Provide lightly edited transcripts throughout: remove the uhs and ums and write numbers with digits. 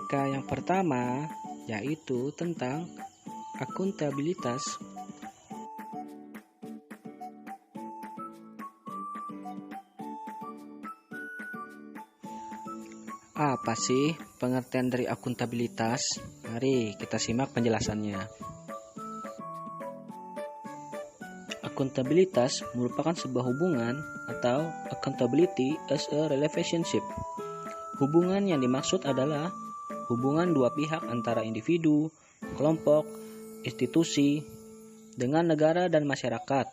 NIK yang pertama yaitu tentang akuntabilitas. Apa sih pengertian dari akuntabilitas? Mari kita simak penjelasannya. Akuntabilitas merupakan sebuah hubungan atau accountability as a relationship. Hubungan yang dimaksud adalah hubungan dua pihak antara individu, kelompok, institusi, dengan negara dan masyarakat.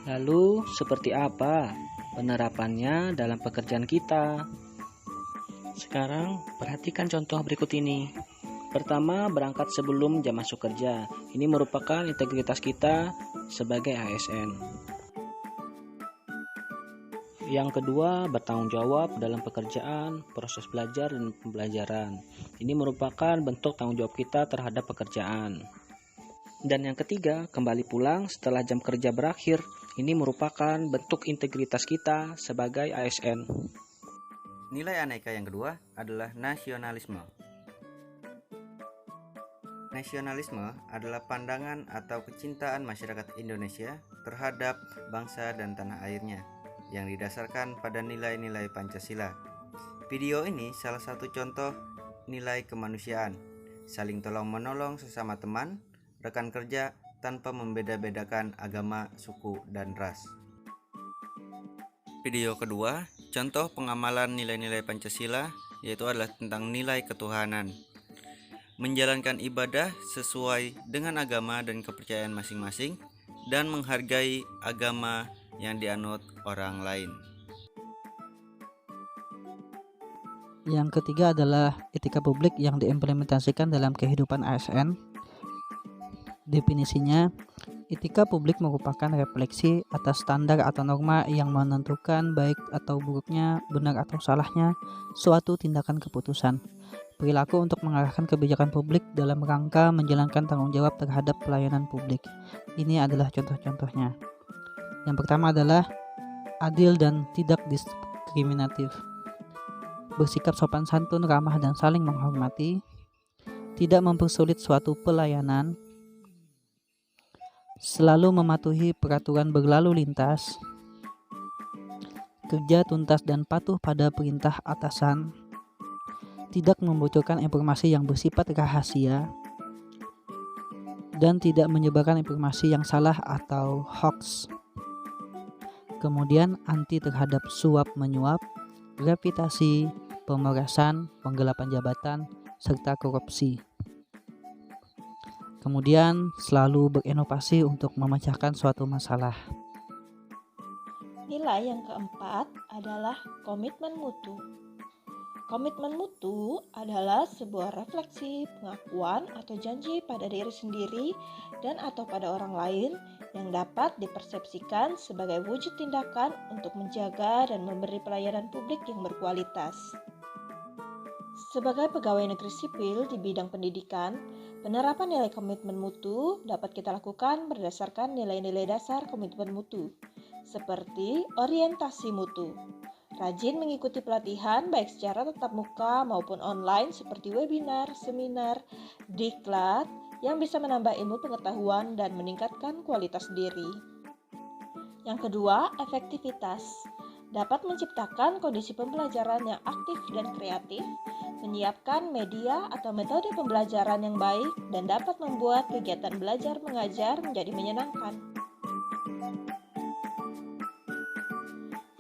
Lalu, seperti apa penerapannya dalam pekerjaan kita? Sekarang, perhatikan contoh berikut ini. Pertama, berangkat sebelum jam masuk kerja. Ini merupakan integritas kita sebagai ASN. Yang kedua, bertanggung jawab dalam pekerjaan, proses belajar dan pembelajaran. Ini merupakan bentuk tanggung jawab kita terhadap pekerjaan. Dan yang ketiga, kembali pulang setelah jam kerja berakhir. Ini merupakan bentuk integritas kita sebagai ASN. Nilai aneka yang kedua adalah nasionalisme. Nasionalisme adalah pandangan atau kecintaan masyarakat Indonesia terhadap bangsa dan tanah airnya yang didasarkan pada nilai-nilai Pancasila. Video ini salah satu contoh nilai kemanusiaan, saling tolong-menolong sesama teman, rekan kerja tanpa membeda-bedakan agama, suku, dan ras. Video kedua, contoh pengamalan nilai-nilai Pancasila, yaitu adalah tentang nilai ketuhanan. Menjalankan ibadah sesuai dengan agama dan kepercayaan masing-masing dan menghargai agama yang dianut orang lain. Yang ketiga adalah etika publik yang diimplementasikan dalam kehidupan ASN. Definisinya, etika publik merupakan refleksi atas standar atau norma yang menentukan baik atau buruknya, benar atau salahnya suatu tindakan keputusan. Perilaku untuk mengarahkan kebijakan publik dalam rangka menjalankan tanggung jawab terhadap pelayanan publik. Ini adalah contoh-contohnya. Yang pertama adalah adil dan tidak diskriminatif. Bersikap sopan santun, ramah dan saling menghormati. Tidak mempersulit suatu pelayanan. Selalu mematuhi peraturan berlalu lintas. Kerja tuntas dan patuh pada perintah atasan. Tidak membocorkan informasi yang bersifat rahasia, dan tidak menyebarkan informasi yang salah atau hoax. Kemudian anti terhadap suap-menyuap, grafitasi, pemerasan, penggelapan jabatan, serta korupsi. Kemudian selalu berinovasi untuk memecahkan suatu masalah. Nilai yang keempat adalah komitmen mutu. Komitmen mutu adalah sebuah refleksi, pengakuan atau janji pada diri sendiri dan atau pada orang lain yang dapat dipersepsikan sebagai wujud tindakan untuk menjaga dan memberi pelayanan publik yang berkualitas. Sebagai pegawai negeri sipil di bidang pendidikan, penerapan nilai komitmen mutu dapat kita lakukan berdasarkan nilai-nilai dasar komitmen mutu, seperti orientasi mutu. Rajin mengikuti pelatihan baik secara tatap muka maupun online seperti webinar, seminar, diklat yang bisa menambah ilmu pengetahuan dan meningkatkan kualitas diri. Yang kedua, efektivitas. Dapat menciptakan kondisi pembelajaran yang aktif dan kreatif, menyiapkan media atau metode pembelajaran yang baik, dan dapat membuat kegiatan belajar mengajar menjadi menyenangkan.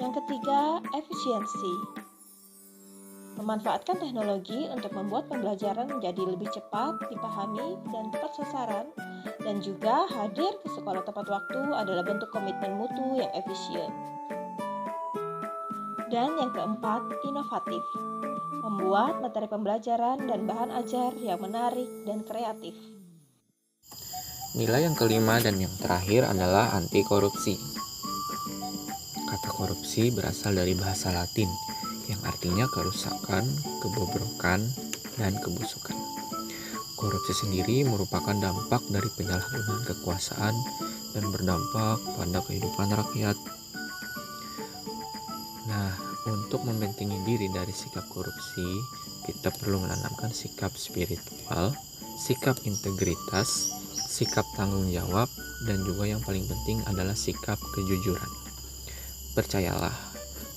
Yang ketiga, efisiensi. Memanfaatkan teknologi untuk membuat pembelajaran menjadi lebih cepat, dipahami, dan tepat sasaran, dan juga hadir ke sekolah tepat waktu adalah bentuk komitmen mutu yang efisien. Dan yang keempat, inovatif. Membuat materi pembelajaran dan bahan ajar yang menarik dan kreatif. Nilai yang kelima dan yang terakhir adalah anti korupsi. Kata korupsi berasal dari bahasa Latin yang artinya kerusakan, kebobrokan, dan kebusukan. Korupsi sendiri merupakan dampak dari penyalahgunaan kekuasaan dan berdampak pada kehidupan rakyat. Nah, Untuk membentengi diri dari sikap korupsi, kita perlu menanamkan sikap spiritual, sikap integritas, sikap tanggung jawab, dan juga yang paling penting adalah sikap kejujuran. Percayalah,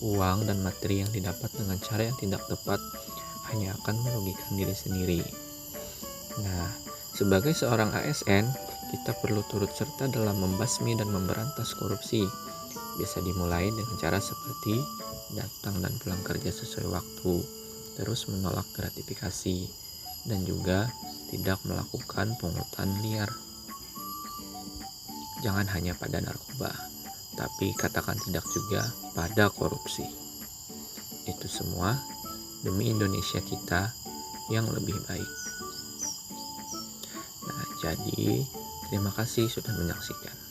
uang dan materi yang didapat dengan cara yang tidak tepat hanya akan merugikan diri sendiri. Nah, sebagai seorang ASN, kita perlu turut serta dalam membasmi dan memberantas korupsi. Bisa dimulai dengan cara seperti datang dan pulang kerja sesuai waktu, terus menolak gratifikasi, dan juga tidak melakukan pungutan liar. Jangan hanya pada narkoba, tapi katakan tidak juga pada korupsi. Itu semua demi Indonesia kita yang lebih baik. Nah, jadi terima kasih sudah menyaksikan.